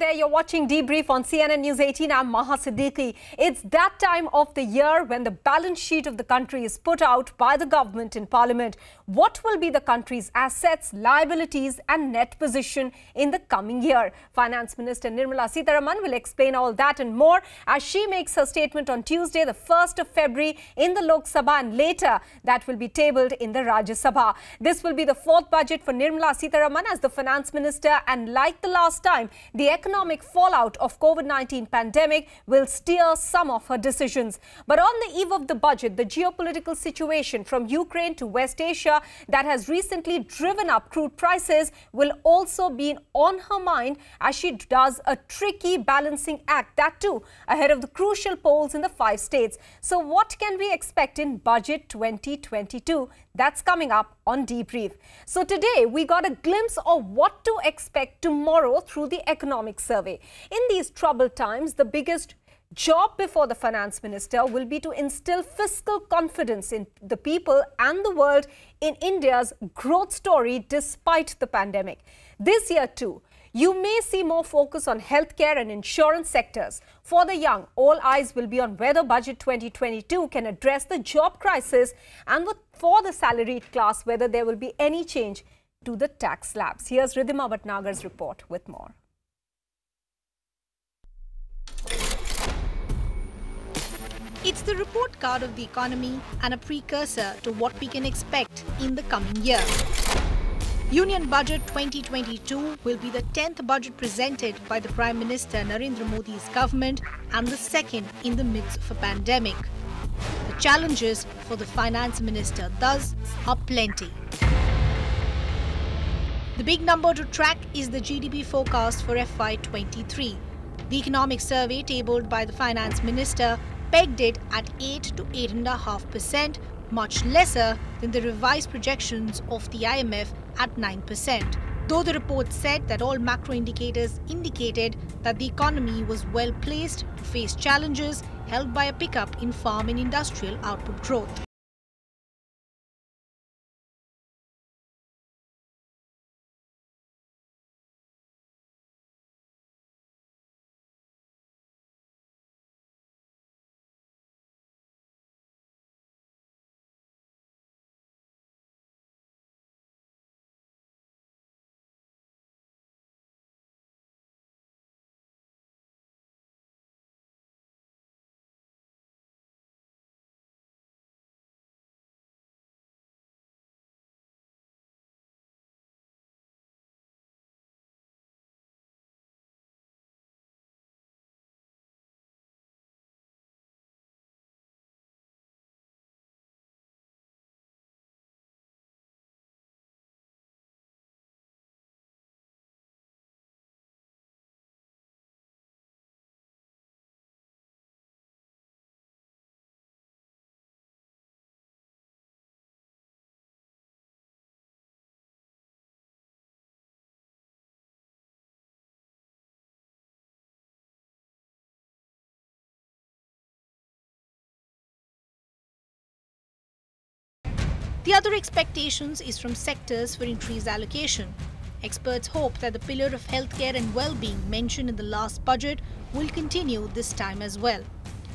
there. You're watching Debrief on CNN News 18. I'm Maha Siddiqui. It's that time of the year when the balance sheet of the country is put out by the government in Parliament. What will be the country's assets, liabilities and net position in the coming year? Finance Minister Nirmala Sitharaman will explain all that and more as she makes her statement on Tuesday, the 1st of February in the Lok Sabha, and later that will be tabled in the Rajya Sabha. This will be the fourth budget for Nirmala Sitharaman as the Finance Minister, and like the last time, the economic fallout of COVID-19 pandemic will steer some of her decisions. But on the eve of the budget, the geopolitical situation from Ukraine to West Asia that has recently driven up crude prices will also be on her mind as she does a tricky balancing act, that too ahead of the crucial polls in the 5 states. So what can we expect in Budget 2022? That's coming up on Debrief. So today we got a glimpse of what to expect tomorrow through the economic survey. In these troubled times, the biggest job before the finance minister will be to instill fiscal confidence in the people and the world in India's growth story despite the pandemic. This year too, you may see more focus on healthcare and insurance sectors. For the young, all eyes will be on whether Budget 2022 can address the job crisis, and for the salaried class, whether there will be any change to the tax slabs. Here's Ridhima Bhatnagar's report with more. It's the report card of the economy and a precursor to what we can expect in the coming year. Union Budget 2022 will be the 10th budget presented by the Prime Minister Narendra Modi's government and the second in the midst of a pandemic. The challenges for the Finance Minister thus are plenty. The big number to track is the GDP forecast for FY23. The economic survey tabled by the Finance Minister pegged it at 8 to 8.5%, much lesser than the revised projections of the IMF at 9%. Though the report said that all macro indicators indicated that the economy was well placed to face challenges held by a pickup in farm and industrial output growth. The other expectations is from sectors for increased allocation. Experts hope that the pillar of healthcare and well-being mentioned in the last budget will continue this time as well.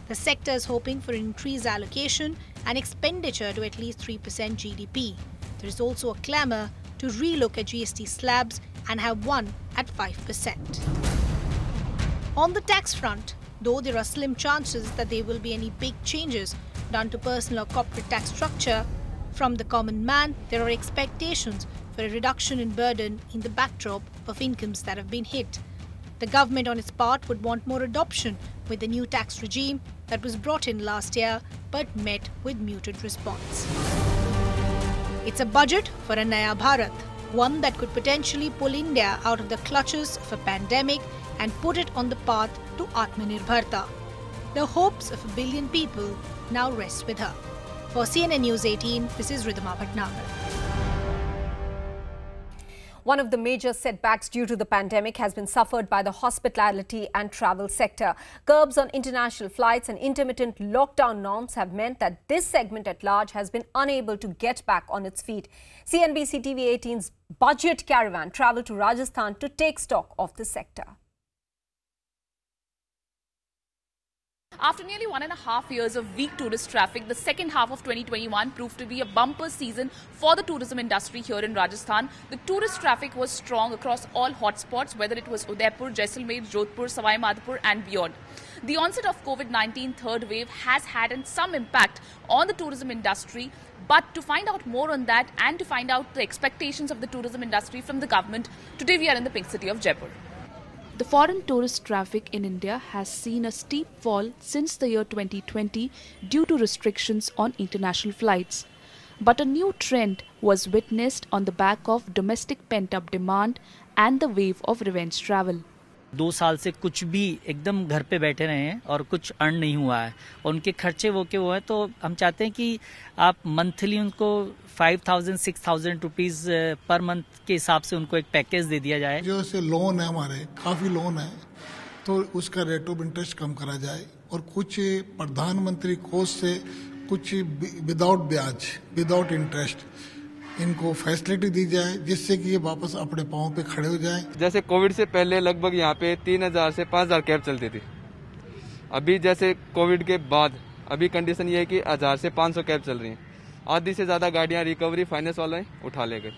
The sector is hoping for an increased allocation and expenditure to at least 3% GDP. There is also a clamour to relook at GST slabs and have one at 5%. On the tax front, though there are slim chances that there will be any big changes done to personal or corporate tax structure, from the common man, there are expectations for a reduction in burden in the backdrop of incomes that have been hit. The government on its part would want more adoption with the new tax regime that was brought in last year but met with muted response. It's a budget for a Naya Bharat, one that could potentially pull India out of the clutches of a pandemic and put it on the path to Atmanirbharta. The hopes of 1 billion people now rest with her. For CNN News 18, this is Ridhima Bhatnagar. One of the major setbacks due to the pandemic has been suffered by the hospitality and travel sector. Curbs on international flights and intermittent lockdown norms have meant that this segment at large has been unable to get back on its feet. CNBC TV 18's Budget Caravan travelled to Rajasthan to take stock of the sector. After nearly 1.5 years of weak tourist traffic, the second half of 2021 proved to be a bumper season for the tourism industry here in Rajasthan. The tourist traffic was strong across all hotspots, whether it was Udaipur, Jaisalmer, Jodhpur, Savai Madhopur and beyond. The onset of COVID-19 third wave has had some impact on the tourism industry. But to find out more on that and to find out the expectations of the tourism industry from the government, today we are in the pink city of Jaipur. The foreign tourist traffic in India has seen a steep fall since the year 2020 due to restrictions on international flights. But a new trend was witnessed on the back of domestic pent-up demand and the wave of revenge travel. 2 साल से कुछ भी एकदम घर पे बैठे रहे हैं और कुछ अर्न नहीं हुआ है, उनके खर्चे वो है, तो हम चाहते हैं कि आप मंथली उनको 5,000-6,000 रुपीस पर मंथ के हिसाब से उनको एक पैकेज दे दिया जाए। जो से लोन है, हमारे काफी लोन है, तो उसका रेट ऑफ इंटरेस्ट कम करा जाए और कुछ प्रधानमंत्री कोष से कुछ विदाउट ब्याज, विदाउट इंटरेस्ट इनको फैसिलिटी दी जाए, जिससे कि ये वापस अपने पांव पे खड़े हो जाएं। जैसे कोविड से पहले लगभग यहाँ पे 3,000 से 5,000 कैब चलती थी। अभी जैसे कोविड के बाद अभी कंडीशन ये है कि 1,000 से 500 कैब चल रही हैं। आधी से ज्यादा गाड़ियाँ रिकवरी फाइनेंस वाले उठा ले गए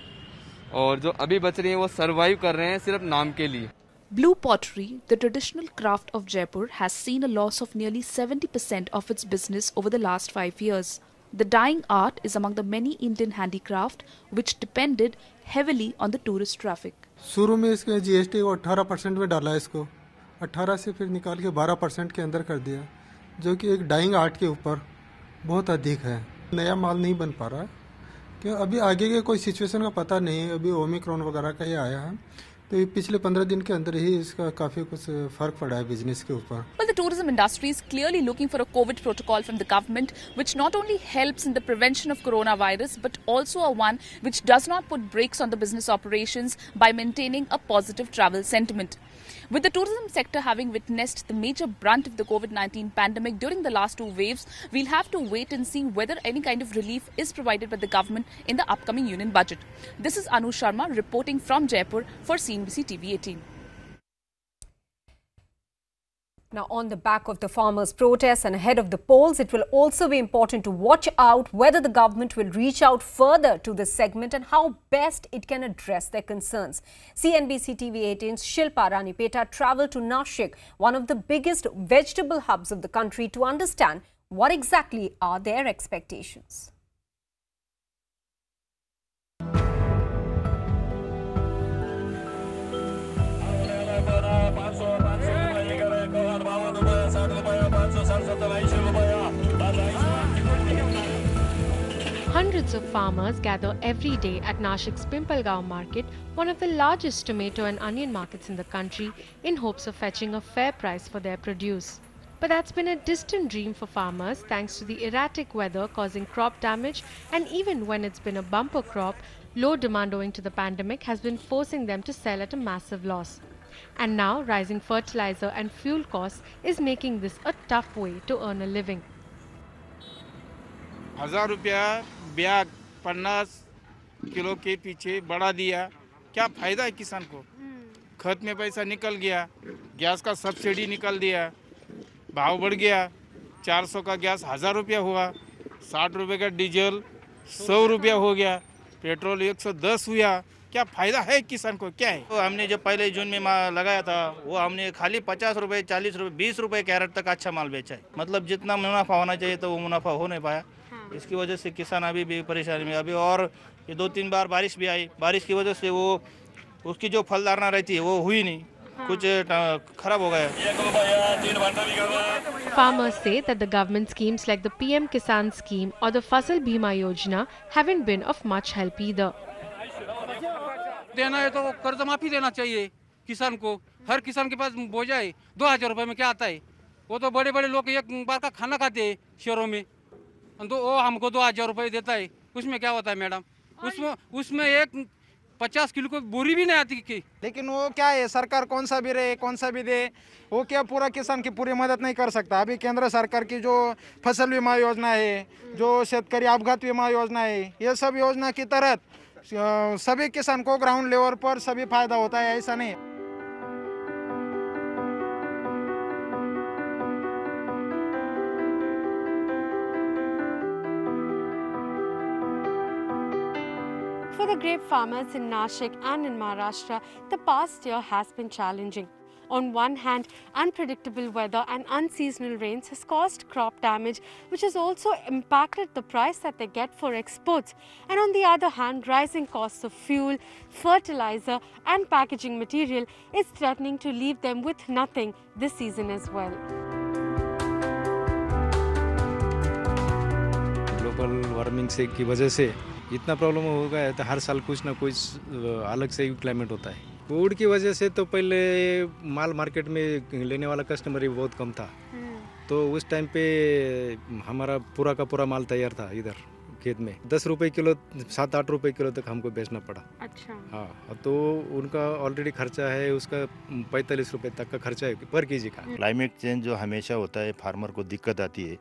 और जो अभी बच रही हैं वो सर्वाइव कर रहे हैं सिर्फ नाम के लिए। Blue pottery, the traditional craft of Jaipur, has seen a loss of nearly 70% of its business over the last 5 years. The dyeing art is among the many Indian handicraft which depended heavily on the tourist traffic. शुरू में इसके GST को 18% में डाला, इसको 18 से फिर निकाल के 12% के अंदर कर दिया, जो कि एक डाइंग आर्ट के ऊपर बहुत अधिक है। नया माल नहीं बन पा रहा है क्यों अभी आगे के कोई सिचुएशन का पता नहीं है। अभी ओमिक्रॉन वगैरह का ही आया है, तो पिछले 15 दिन के अंदर ही इसका काफी कुछ फर्क पड़ा है बिजनेस के ऊपर। Well, the tourism industry is clearly looking for a COVID protocol from the government, which not only helps in the prevention of coronavirus, but also a one which does not put brakes on the business operations by maintaining a positive travel sentiment. With the tourism sector having witnessed the major brunt of the COVID-19 pandemic during the last 2 waves, we'll have to wait and see whether any kind of relief is provided by the government in the upcoming union budget. This is Anu Sharma reporting from Jaipur for CNBC TV 18. Now, on the back of the farmers' protests and ahead of the polls, it will also be important to watch out whether the government will reach out further to this segment and how best it can address their concerns. CNBC TV 18's Shilpa Ranipeta travelled to Nashik, one of the biggest vegetable hubs of the country, to understand what exactly are their expectations. Hundreds of farmers gather every day at Nashik's Pimpalgaon market, one of the largest tomato and onion markets in the country, in hopes of fetching a fair price for their produce. But that's been a distant dream for farmers thanks to the erratic weather causing crop damage, and even when it's been a bumper crop, low demand owing to the pandemic has been forcing them to sell at a massive loss. And now rising fertilizer and fuel costs is making this a tough way to earn a living. 1000 रुपया ब्याज 50 kilo के पीछे बढ़ा दिया, क्या फायदा है किसान को? खत में पैसा निकल गया, गैस का सब्सिडी निकल दिया, भाव बढ़ गया, 400 का गैस 1000 रुपया हुआ, 60 रुपये का डीजल 100 रुपया हो गया, पेट्रोल 110 हुआ, क्या फायदा है किसान को? क्या है? तो हमने जब पहले जून में लगाया था, वो हमने खाली 50 रुपये, 40 रुपये, 20 रुपये कैरेट तक अच्छा माल बेचा है। मतलब जितना मुनाफा होना चाहिए तो वो मुनाफा हो नहीं पाया। इसकी वजह से किसान अभी भी परेशानी में। अभी और ये 2-3 बार बारिश भी आई, बारिश की वजह से वो उसकी जो फलधारणा रहती है वो हुई नहीं, कुछ खराब हो गया। Farmers say that the government schemes like the PM Kisan scheme or the Fasal Bima Yojana haven't been of much help either. देना है तो कर्ज माफी देना चाहिए किसान को। हर किसान के पास बोझा है, 2000 रुपए में क्या आता है? वो तो बड़े बड़े लोग एक बार का खाना खाते हैं शहरों में, तो वो हमको 2000 रुपए देता है। उसमें क्या होता है मैडम? उसमें एक 50 किलो को बोरी भी नहीं आती की। लेकिन वो क्या है, सरकार कौन सा भी रहे, कौन सा भी दे, वो क्या पूरा किसान की पूरी मदद नहीं कर सकता। अभी केंद्र सरकार की जो फसल बीमा योजना है, जो शेतकरी अपघात बीमा योजना है, ये सब योजना की तहत सभी किसान को ग्राउंड लेवल पर सभी फायदा होता है, ऐसा नहीं। For the grape farmers in Nashik and in Maharashtra, the past year has been challenging. On one hand, unpredictable weather and unseasonal rains has caused crop damage, which has also impacted the price that they get for exports. And on the other hand, rising costs of fuel, fertilizer and packaging material is threatening to leave them with nothing this season as well. Global warming से की वजह से इतना problem हो गया है तो हर साल कुछ ना कुछ अलग से ही क्लाइमेट होता है। कोविड की वजह से तो पहले माल मार्केट में लेने वाला कस्टमर ही बहुत कम था, तो उस टाइम पे हमारा पूरा का पूरा माल तैयार था इधर खेत में। 10 रुपए किलो 7-8 रुपए किलो तक हमको बेचना पड़ा। अच्छा। हाँ, तो उनका ऑलरेडी खर्चा है, उसका 45 रुपए तक का खर्चा है पर केजी का। क्लाइमेट चेंज जो हमेशा होता है, फार्मर को दिक्कत आती है,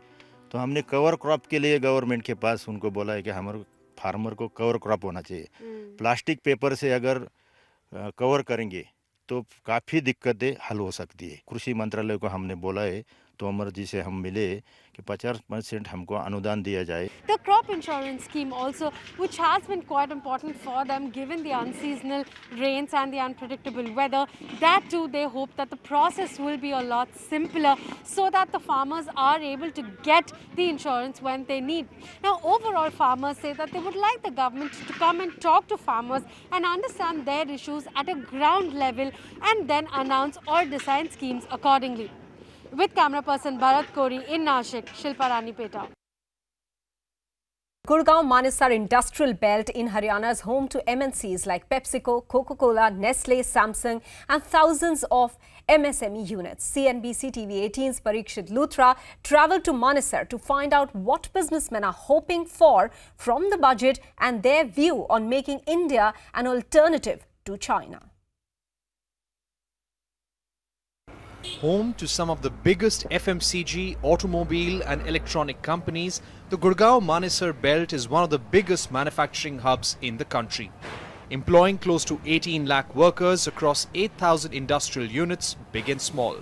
तो हमने कवर क्रॉप के लिए गवर्नमेंट के पास उनको बोला है कि हमारे फार्मर को कवर क्रॉप होना चाहिए। प्लास्टिक पेपर से अगर कवर करेंगे तो काफ़ी दिक्कतें हल हो सकती है। कृषि मंत्रालय को हमने बोला है, तोमर जी से हम मिले कि 50% हमको अनुदान दिया जाए। The crop insurance scheme also, which has been quite important for them given the unseasonal rains and the unpredictable weather, that too they hope that the process will be a lot simpler so that the farmers are able to get the insurance when they need. Now overall, farmers say that they would like the government to come and talk to farmers and understand their issues at a ground level and then announce or design schemes accordingly. With camera person Bharat Kori in Nashik, Shilpa Rani Peta. Gurgaon Manesar Industrial Belt in Haryana is home to MNCs like PepsiCo, Coca-Cola, Nestle, Samsung and thousands of MSME units. CNBC TV 18's Parikshit Luthra travelled to Manesar to find out what businessmen are hoping for from the budget and their view on making India an alternative to China. Home to some of the biggest FMCG, automobile and electronic companies, the Gurgaon Manesar belt is one of the biggest manufacturing hubs in the country. Employing close to 18 lakh workers across 8,000 industrial units, big and small.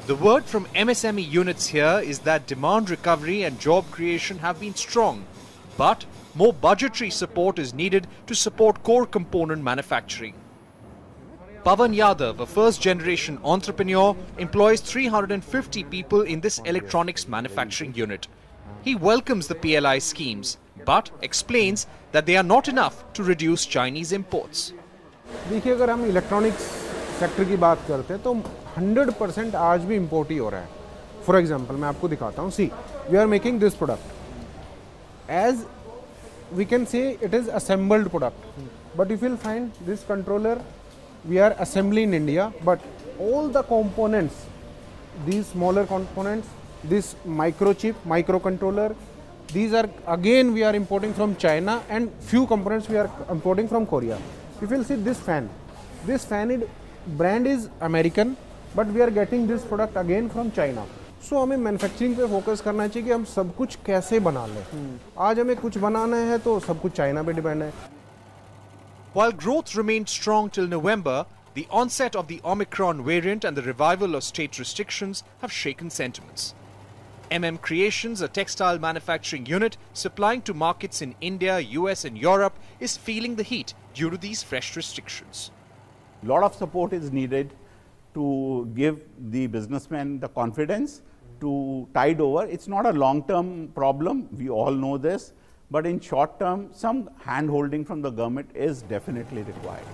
The word from MSME units here is that demand recovery and job creation have been strong, but more budgetary support is needed to support core component manufacturing. Pavan Yadav, a first-generation entrepreneur, employs 350 people in this electronics manufacturing unit. He welcomes the PLI schemes, but explains that they are not enough to reduce Chinese imports. देखिए, अगर हम electronics sector की बात करते हैं तो 100% आज भी इम्पोर्ट ही हो रहा है। फॉर एग्जांपल मैं आपको दिखाता हूँ। See, we are making this product as we can say it is assembled product, but if you will find this controller we are assembling in India, but all the components, these smaller components, this microchip, microcontroller, these are again we are importing from China, and few components we are importing from Korea. If you will see this fan brand is American, but we are getting this product again from China. So हमें manufacturing पे focus करना चाहिए कि हम सब कुछ कैसे बना लें। आज हमें कुछ बनाना है तो सब कुछ चाइना पे डिपेंड है। While growth remained strong till November, the onset of the Omicron variant and the revival of state restrictions have shaken sentiments. MM Creations, a textile manufacturing unit supplying to markets in India, US and Europe, is feeling the heat due to these fresh restrictions. A lot of support is needed to give the businessmen the confidence to tide over. It's not a long-term problem, we all know this. But in short term, some hand-holding from the government is definitely required.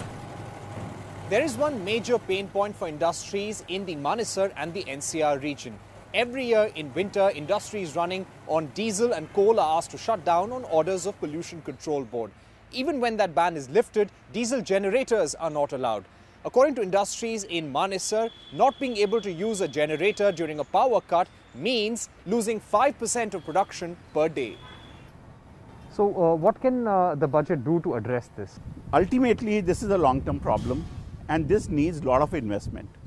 There is one major pain point for industries in the Manesar and the NCR region. Every year in winter, industries running on diesel and coal are asked to shut down on orders of Pollution Control Board. Even when that ban is lifted, diesel generators are not allowed. According to industries in Manesar, not being able to use a generator during a power cut means losing 5% of production per day. So what can the budget do to address this? Ultimately, this is a long-term problem, and this needs a lot of investment.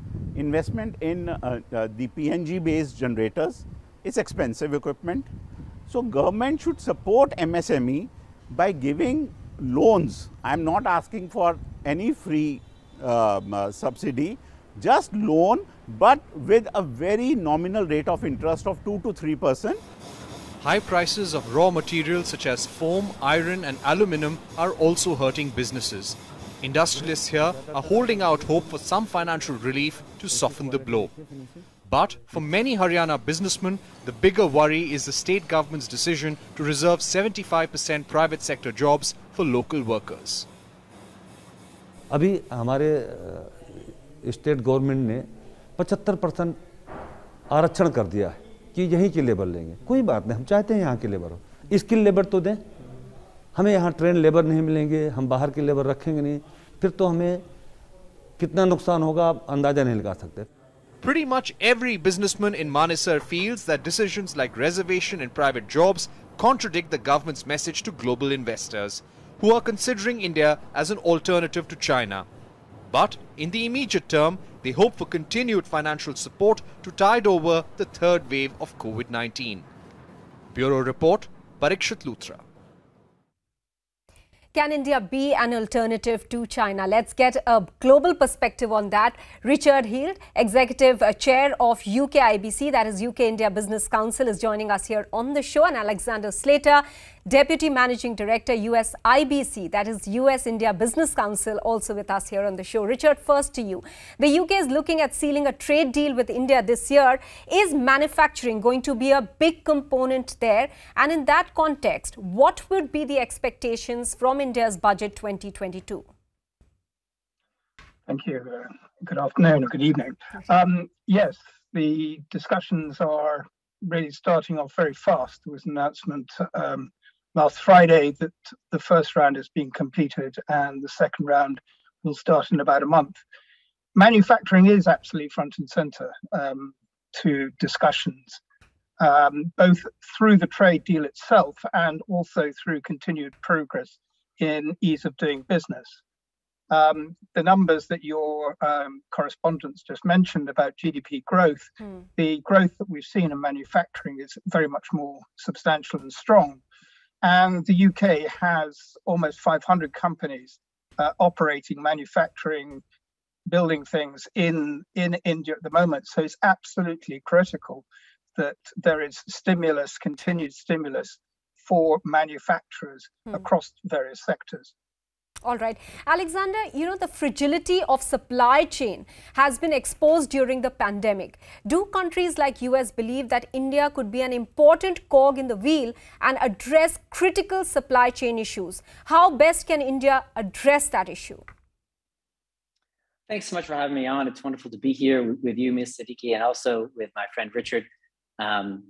Investment in the PNG-based generators is expensive equipment. So government should support MSME by giving loans. I am not asking for any free subsidy, just loan, but with a very nominal rate of interest of 2 to 3%. High prices of raw materials such as foam, iron and aluminum are also hurting businesses. Industrialists here are holding out hope for some financial relief to soften the blow. But for many Haryana businessmen, the bigger worry is the state government's decision to reserve 75% private sector jobs for local workers. अभी हमारे state government ने 75% आरक्षण कर दिया है कि यहीं की लेबर लेंगे। कोई बात नहीं, हम चाहते हैं यहाँ की लेबर हो, स्किल लेबर तो दें। हमें यहाँ ट्रेन लेबर नहीं मिलेंगे, हम बाहर की लेबर रखेंगे नहीं, फिर तो हमें कितना नुकसान होगा आप अंदाजा नहीं लगा सकते। Pretty much every businessman in Manesar feels that decisions like reservation in private jobs contradict the government's message to global investors, who are considering India as an alternative to China. But in the immediate term, they hope for continued financial support to tide over the third wave of COVID-19. Bureau Report, Parikshit Luthra. Can India be an alternative to China? Let's get a global perspective on that. Richard Hield, Executive Chair of UK IBC, that is UK India Business Council, is joining us here on the show. And Alexander Slater, Deputy Managing Director, US IBC, that is US India Business Council, also with us here on the show. Richard, first to you. The UK is looking at sealing a trade deal with India this year. Is manufacturing going to be a big component there? And in that context, what would be the expectations from India's budget 2022? Thank you. Good afternoon or good evening. Yes, the discussions are really starting off very fast. There was an announcement last Friday that the first round is being completed and the second round will start in about a month. Manufacturing is absolutely front and center to discussions, both through the trade deal itself and also through continued progress in ease of doing business. The numbers that your correspondents just mentioned about GDP growth, the growth that we've seen in manufacturing is very much more substantial and strong. And the UK has almost 500 companies operating, manufacturing, building things in India at the moment. So it's absolutely critical that there is stimulus, continued stimulus for manufacturers across various sectors. All right. Alexander, you know, the fragility of supply chain has been exposed during the pandemic. Do countries like US believe that India could be an important cog in the wheel and address critical supply chain issues? How best can India address that issue? Thanks so much for having me on. It's wonderful to be here with you, Ms. Siddiqui, and also with my friend Richard.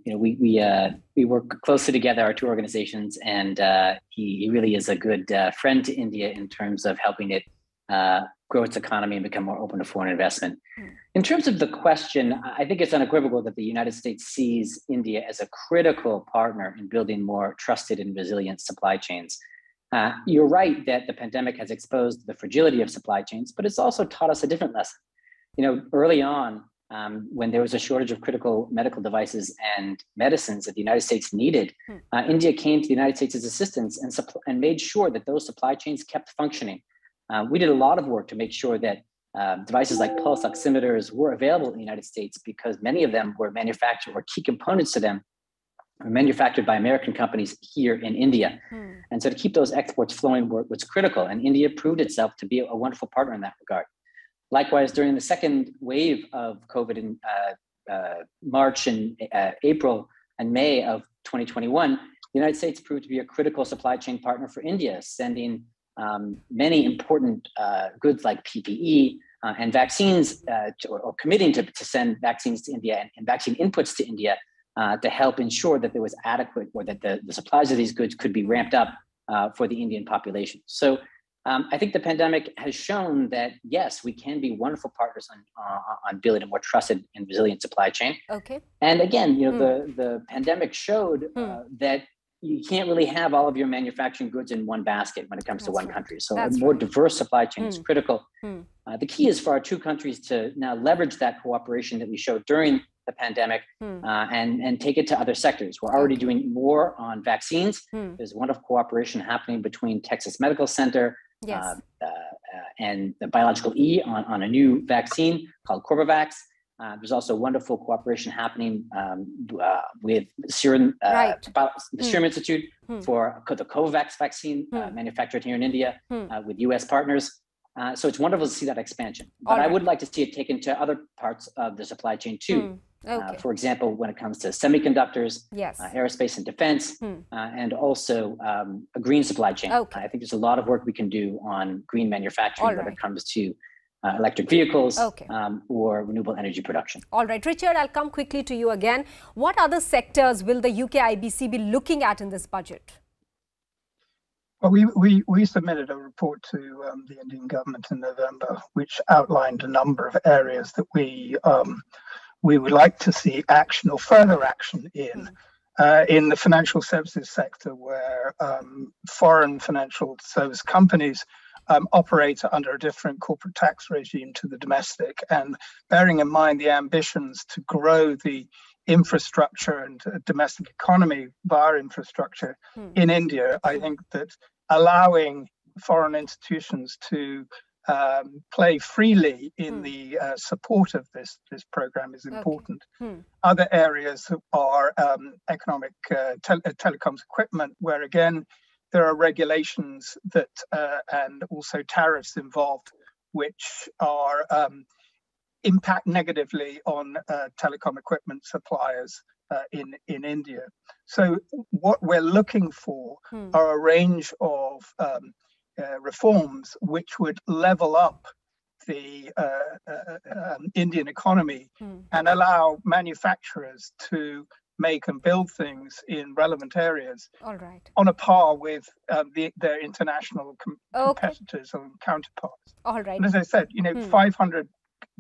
You know, we work closely together, our two organizations, and he really is a good friend to India in terms of helping it grow its economy and become more open to foreign investment. In terms of the question, I think it's unequivocal that the United States sees India as a critical partner in building more trusted and resilient supply chains. You're right that the pandemic has exposed the fragility of supply chains, but it's also taught us a different lesson. You know, early on, when there was a shortage of critical medical devices and medicines that the United States needed, India came to the United States' assistance and made sure that those supply chains kept functioning. We did a lot of work to make sure that devices like pulse oximeters were available in the United States because many of them were manufactured, or key components to them were manufactured by American companies here in India. And so to keep those exports flowing was critical, and India proved itself to be a wonderful partner in that regard. Likewise, during the second wave of COVID in March and April and May of 2021, the United States proved to be a critical supply chain partner for India, sending many important goods like PPE and vaccines, or committing to send vaccines to India and vaccine inputs to India to help ensure that there was adequate, or that the supplies of these goods could be ramped up for the Indian population. So I think the pandemic has shown that, yes, we can be wonderful partners on building a more trusted and resilient supply chain. Okay. And again, you know, the pandemic showed that you can't really have all of your manufacturing goods in one basket when it comes to one country. So a more diverse supply chain is critical. The key is for our two countries to now leverage that cooperation that we showed during the pandemic and take it to other sectors. We're already doing more on vaccines. There's wonderful cooperation happening between Texas Medical Center and the Biological E on a new vaccine called Corbavax. There's also wonderful cooperation happening with Serum, the Serum Institute for the COVAX vaccine manufactured here in India with US partners. So it's wonderful to see that expansion. But I would like to see it taken to other parts of the supply chain too. For example, when it comes to semiconductors, aerospace and defense, and also a green supply chain. I think there's a lot of work we can do on green manufacturing when it comes to electric vehicles or renewable energy production. All right, Richard, I'll come quickly to you again. What other sectors will the UK IBC be looking at in this budget? Well, we submitted a report to the Indian government in November, which outlined a number of areas that we would like to see action or further action in the financial services sector, where foreign financial service companies operate under a different corporate tax regime to the domestic, and bearing in mind the ambitions to grow the infrastructure and domestic economy via infrastructure in India, I think that allowing foreign institutions to play freely in the support of this program is important. Other areas are economic telecoms equipment, where again there are regulations that and also tariffs involved, which are impact negatively on telecom equipment suppliers in India. So what we're looking for are a range of reforms which would level up the Indian economy and allow manufacturers to make and build things in relevant areas on a par with their international competitors or counterparts. And as I said, 500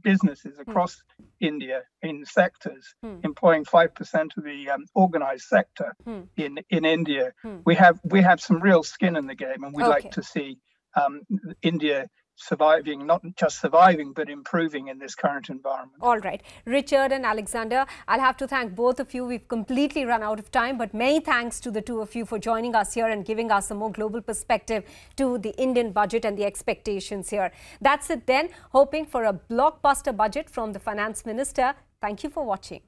businesses across India in sectors employing 5% of the organized sector in India. We have some real skin in the game, and we'd like to see India surviving, not just surviving, but improving in this current environment. All right. Richard and Alexander, I'll have to thank both of you. We've completely run out of time, but many thanks to the two of you for joining us here and giving us a more global perspective to the Indian budget and the expectations here. That's it then. Hoping for a blockbuster budget from the Finance Minister. Thank you for watching.